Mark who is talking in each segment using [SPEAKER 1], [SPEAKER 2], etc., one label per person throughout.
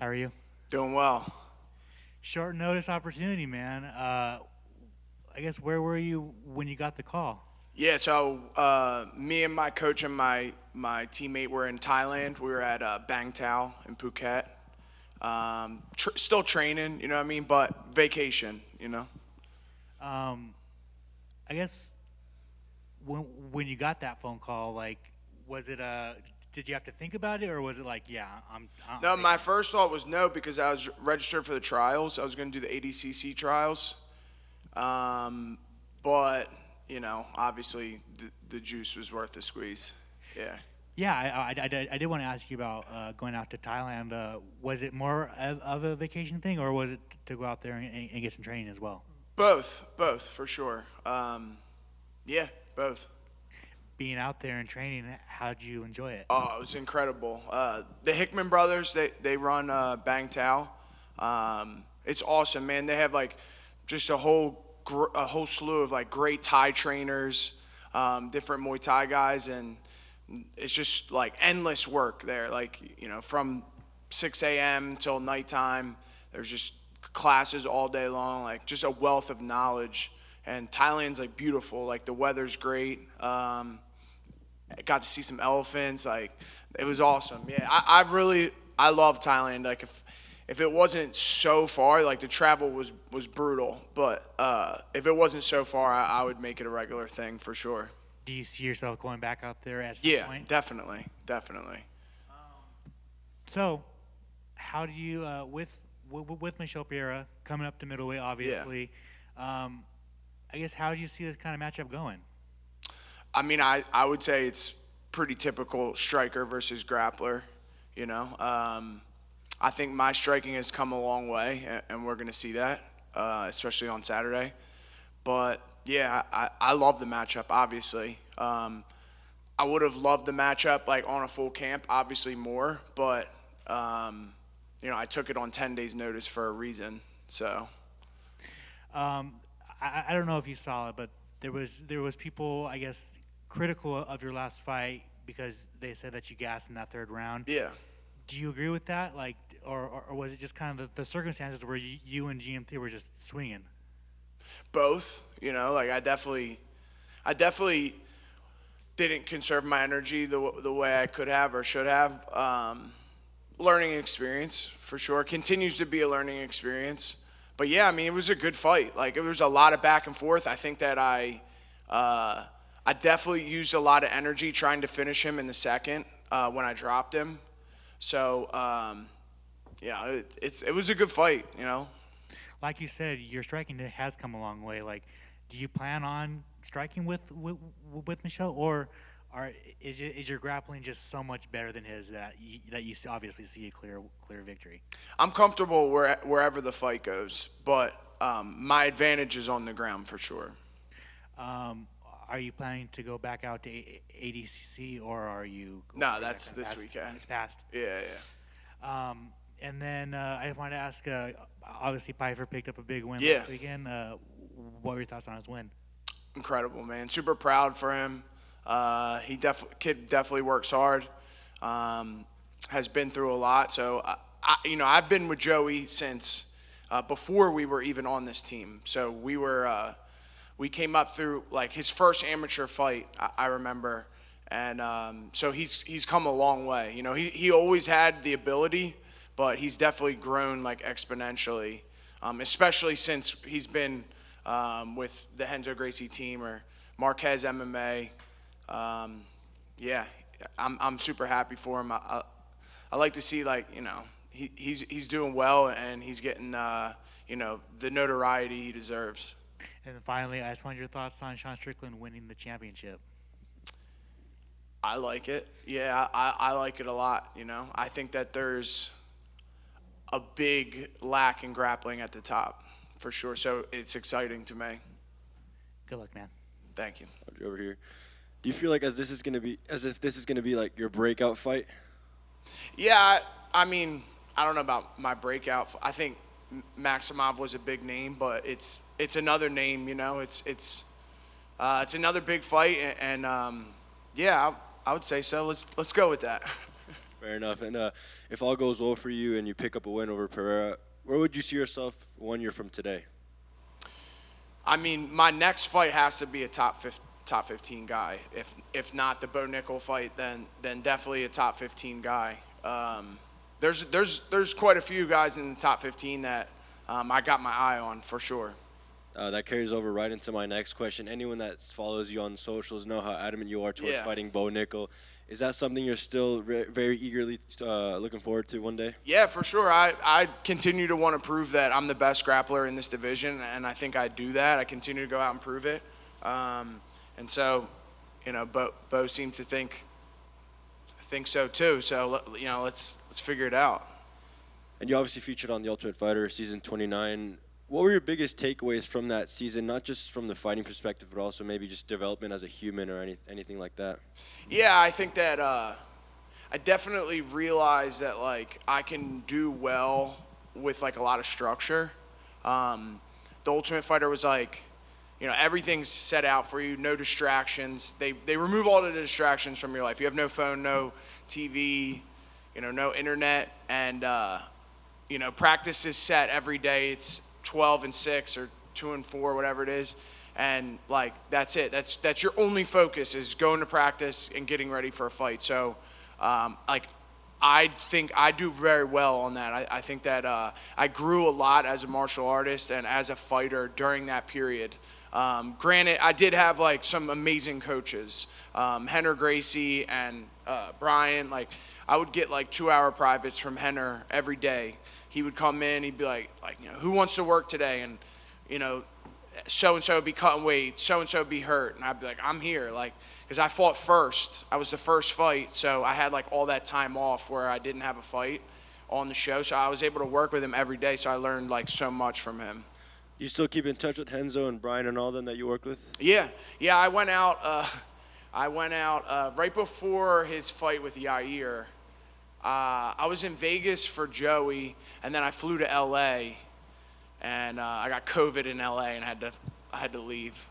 [SPEAKER 1] How are you?
[SPEAKER 2] Doing well.
[SPEAKER 1] Short notice opportunity, man. I guess where were you when you got the call?
[SPEAKER 2] Yeah, so me and my coach and my teammate were in Thailand. We were at Bang Tao in Phuket. Still training, you know what I mean, but vacation, you know.
[SPEAKER 1] Um, I guess when when you got that phone call, like, was it did you have to think about it, or was it like, yeah, I'm
[SPEAKER 2] No,
[SPEAKER 1] taking
[SPEAKER 2] my
[SPEAKER 1] it?
[SPEAKER 2] first thought was no because I was registered for the trials. I was going to do the ADCC trials. Um, but, obviously the juice was worth the squeeze. Yeah.
[SPEAKER 1] Yeah, I did want to ask you about going out to Thailand. Was it more of a vacation thing, or was it to go out there and get some training as well?
[SPEAKER 2] Both, for sure. Yeah, both.
[SPEAKER 1] Being out there and training, how'd you enjoy it?
[SPEAKER 2] Oh, it was incredible. The Hickman brothers, they run Bang Tao. It's awesome, man. They have like just a whole slew of like great Thai trainers, different Muay Thai guys, and it's just like endless work there. Like from 6 a.m. till nighttime. There's just classes all day long. Like just a wealth of knowledge. And Thailand's like beautiful. Like the weather's great. I got to see some elephants. Like it was awesome. Yeah, I love Thailand. Like if it wasn't so far, like the travel was brutal, but if it wasn't so far, I would make it a regular thing for sure.
[SPEAKER 1] Do you see yourself going back out there at some
[SPEAKER 2] Yeah,
[SPEAKER 1] point?
[SPEAKER 2] definitely.
[SPEAKER 1] So, how do you with Michel Pereira coming up to middleweight, obviously? I guess how do you see this kind of matchup going?
[SPEAKER 2] I mean, I would say it's pretty typical striker versus grappler. I think my striking has come a long way, and we're going to see that, especially on Saturday. But yeah, I love the matchup. Obviously, I would have loved the matchup like on a full camp, obviously more. But I took it on 10 days' notice for a reason. So
[SPEAKER 1] I don't know if you saw it, but there was people, I guess, critical of your last fight because they said that you gassed in that third round.
[SPEAKER 2] yeah,
[SPEAKER 1] Do you agree with that? Like, or was it just kind of the circumstances where you and GMT were just swinging?
[SPEAKER 2] both. Like I definitely didn't conserve my energy the way I could have or should have. Learning experience for sure. Continues to be a learning experience. But yeah, I mean, it was a good fight. Like, it was a lot of back and forth. I think that I definitely used a lot of energy trying to finish him in the second when I dropped him. So, yeah, it was a good fight.
[SPEAKER 1] Like you said, your striking has come a long way. Like, do you plan on striking with Michelle, or is your grappling just so much better than his that you obviously see a clear victory?
[SPEAKER 2] I'm comfortable wherever the fight goes, but my advantage is on the ground for sure.
[SPEAKER 1] Are you planning to go back out to ADCC, or are you?
[SPEAKER 2] No,
[SPEAKER 1] Or is that
[SPEAKER 2] that's
[SPEAKER 1] kinda
[SPEAKER 2] this
[SPEAKER 1] past?
[SPEAKER 2] weekend.
[SPEAKER 1] It's past.
[SPEAKER 2] Yeah.
[SPEAKER 1] And then I wanted to ask. Obviously, Pfeiffer picked up a big win
[SPEAKER 2] Yeah.
[SPEAKER 1] last weekend. What were your thoughts on his win?
[SPEAKER 2] Incredible, man. Super proud for him. Kid definitely works hard. Has been through a lot. So I've been with Joey since before we were even on this team. So we came up through like his first amateur fight. I remember, and so he's come a long way. He always had the ability, but he's definitely grown like exponentially, especially since he's been with the Henzo Gracie team or Marquez MMA. Yeah, I'm super happy for him. I like to see he's doing well and he's getting the notoriety he deserves.
[SPEAKER 1] And then finally, I just wanted your thoughts on Sean Strickland winning the championship.
[SPEAKER 2] I like it. Yeah, I like it a lot. I think that there's a big lack in grappling at the top for sure. So it's exciting to me.
[SPEAKER 1] Good luck, man.
[SPEAKER 2] Thank you.
[SPEAKER 3] Over here. Do you feel like as if this is gonna be like your breakout fight?
[SPEAKER 2] Yeah, I mean, I don't know about my breakout. I think Maximov was a big name, but it's another name. It's another big fight, and yeah, I would say so. Let's go with that.
[SPEAKER 3] Fair enough. And if all goes well for you and you pick up a win over Pereira, where would you see yourself 1 year from today?
[SPEAKER 2] I mean, my next fight has to be a top 15 guy. If not the Bo Nickal fight, then definitely a top 15 guy. There's quite a few guys in the top 15 that I got my eye on for sure.
[SPEAKER 3] That carries over right into my next question. Anyone that follows you on socials know how adamant you are towards fighting Bo Nickal. Is that something you're still very eagerly looking forward to one day?
[SPEAKER 2] Yeah, for sure. I continue to want to prove that I'm the best grappler in this division, and I think I do that. I continue to go out and prove it. And so, Bo seems to think so too. So, let's figure it out.
[SPEAKER 3] And you obviously featured on The Ultimate Fighter season 29. What were your biggest takeaways from that season, not just from the fighting perspective, but also maybe just development as a human or anything like that?
[SPEAKER 2] Yeah, I think that I definitely realized that, like, I can do well with, like, a lot of structure. The Ultimate Fighter was like, everything's set out for you, no distractions. They remove all the distractions from your life. You have no phone, no TV, no internet, and, practice is set every day. It's 12 and 6 or 2 and 4, whatever it is, and like that's it. That's your only focus is going to practice and getting ready for a fight. So, I think I do very well on that. I think that I grew a lot as a martial artist and as a fighter during that period. Granted, I did have like some amazing coaches, Henner Gracie and Brian. Like, I would get like 2-hour privates from Henner every day. He would come in, he'd be like, who wants to work today? And, so-and-so would be cutting weight, so-and-so would be hurt. And I'd be like, I'm here, because I fought first. I was the first fight, so I had like all that time off where I didn't have a fight on the show. So I was able to work with him every day, so I learned like so much from him.
[SPEAKER 3] You still keep in touch with Henzo and Brian and all them that you work with?
[SPEAKER 2] Yeah, I went out right before his fight with Yair. I was in Vegas for Joey, and then I flew to L.A., and I got COVID in L.A. and I had to leave.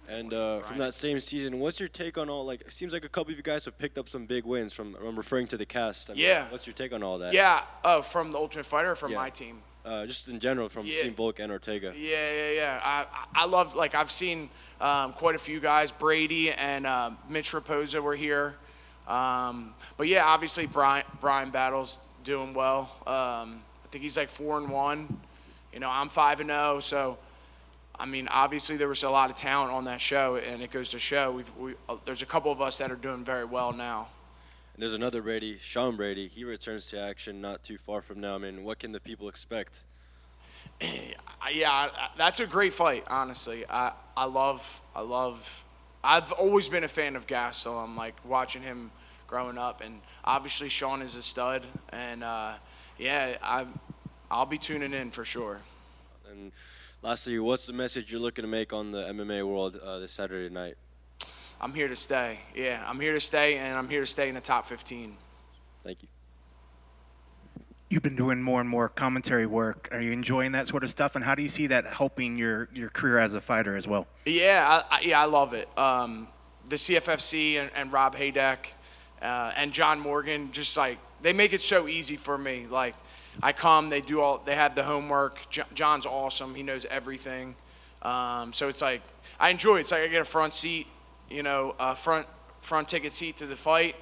[SPEAKER 3] And from that same season, what's your take on all, it seems like a couple of you guys have picked up some big wins from, I'm referring to the cast. What's your take on all that?
[SPEAKER 2] Yeah, from the Ultimate Fighter or from my team?
[SPEAKER 3] Just in general, from Team Bulk and Ortega.
[SPEAKER 2] Yeah. I love, I've seen quite a few guys. Brady and Mitch Raposa were here. But yeah, obviously Brian Battle's doing well. I think he's like 4-1. I'm 5-0. So, I mean, obviously there was a lot of talent on that show, and it goes to show there's a couple of us that are doing very well now.
[SPEAKER 3] And there's another Brady, Sean Brady. He returns to action not too far from now. I mean, what can the people expect?
[SPEAKER 2] Yeah, that's a great fight, honestly. I've always been a fan of Gastelum, like watching him growing up, and obviously Sean is a stud, and I'll be tuning in for sure.
[SPEAKER 3] And lastly, what's the message you're looking to make on the MMA world this Saturday night?
[SPEAKER 2] I'm here to stay. Yeah, I'm here to stay, and I'm here to stay in the top 15.
[SPEAKER 3] Thank you.
[SPEAKER 4] You've been doing more and more commentary work. Are you enjoying that sort of stuff? And how do you see that helping your career as a fighter as well?
[SPEAKER 2] Yeah, I love it. The CFFC and Rob Haydeck and John Morgan, just like, they make it so easy for me. Like, I come, they had the homework. John's awesome. He knows everything. So it's like, I enjoy it. It's like I get a front seat, a front ticket seat to the fight,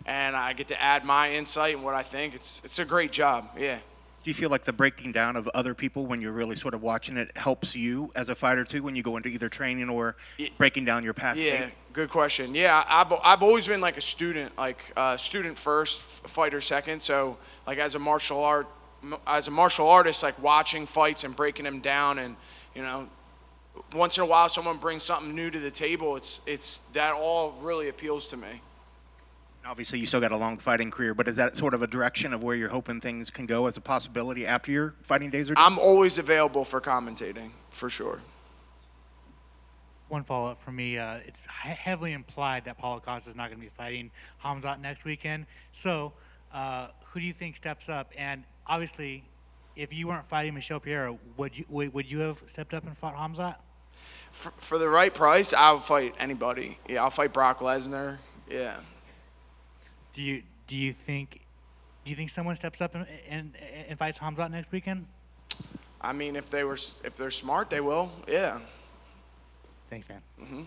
[SPEAKER 2] and I get to add my insight and what I think. It's a great job, yeah.
[SPEAKER 4] Do you feel like the breaking down of other people when you're really sort of watching it helps you as a fighter too, when you go into either training or breaking down your past
[SPEAKER 2] Yeah,
[SPEAKER 4] game?
[SPEAKER 2] good question. Yeah, I've always been like a student, student first, fighter second. So like as a martial artist, like watching fights and breaking them down, and once in a while someone brings something new to the table. It's that all really appeals to me.
[SPEAKER 4] Obviously, you still got a long fighting career, but is that sort of a direction of where you're hoping things can go as a possibility after your fighting days are done?
[SPEAKER 2] I'm always available for commentating, for sure.
[SPEAKER 1] One follow-up from me. It's heavily implied that Paulo Costa is not going to be fighting Khamzat next weekend. So who do you think steps up? And obviously, if you weren't fighting Michel Pereira, would you have stepped up and fought Khamzat?
[SPEAKER 2] For the right price, I would fight anybody. Yeah, I'll fight Brock Lesnar. Yeah.
[SPEAKER 1] Do Do you think someone steps up and fights Hamzat next weekend?
[SPEAKER 2] I mean, if they're smart, they will. Yeah.
[SPEAKER 1] Thanks, man.
[SPEAKER 2] Mm-hmm.